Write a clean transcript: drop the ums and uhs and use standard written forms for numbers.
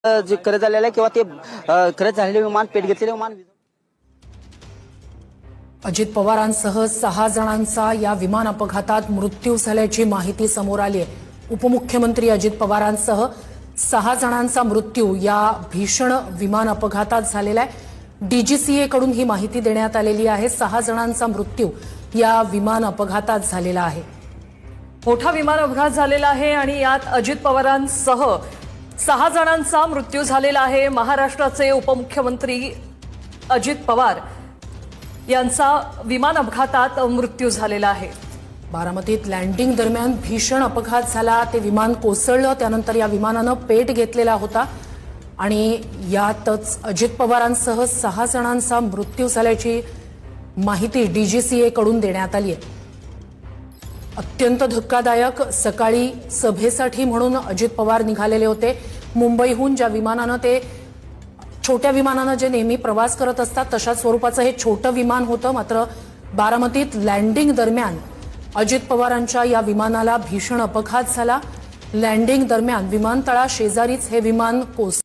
जे खरं झालेलं आहे किंवा ते खरं झालेले विमान पेट घेतलेले विमान। अजित पवारांसह 6 जणांचा या विमान अपघातात मृत्यू झाल्याची माहिती समोर आली आहे। उपमुख्यमंत्री अजित पवारांसह 6 जणांचा मृत्यू या भीषण विमान अपघातात झालेला आहे। डीजीसीए कडून ही माहिती देण्यात आलेली आहे। 6 जणांचा मृत्यू या विमान अपघातात झालेला आहे। मोठा विमान अपघात झालेला आहे आणि यात अजित पवारांसह 6 जणांचा मृत्यू झालेला आहे। महाराष्ट्राचे उपमुख्यमंत्री अजित पवार यांचा विमान अपघातात मृत्यू झालेला आहे। बारामतीत लँडिंग दरम्यान भीषण अपघात झाला। ते विमान कोसळलं, त्यानंतर या विमानानं पेट घेतलेला होता आणि यातच अजित पवारांसह 6 जणांचा मृत्यू झाल्याची माहिती डीजीसीए कडून देण्यात आली आहे। अत्यंत धक्कादायक। सकाळी सभेसाठी म्हणून अजित पवार निघालेले होते मुंबईहून। ज्या विमानानं ते छोट्या विमानानं जे नेहमी प्रवास करत असतात तशाच स्वरूपाचं हे छोटं विमान होतं। मात्र बारामतीत लँडिंग दरम्यान अजित पवारांच्या या विमानाला भीषण अपघात झाला। लँडिंग दरम्यान विमानतळा शेजारीच हे विमान कोसळलं।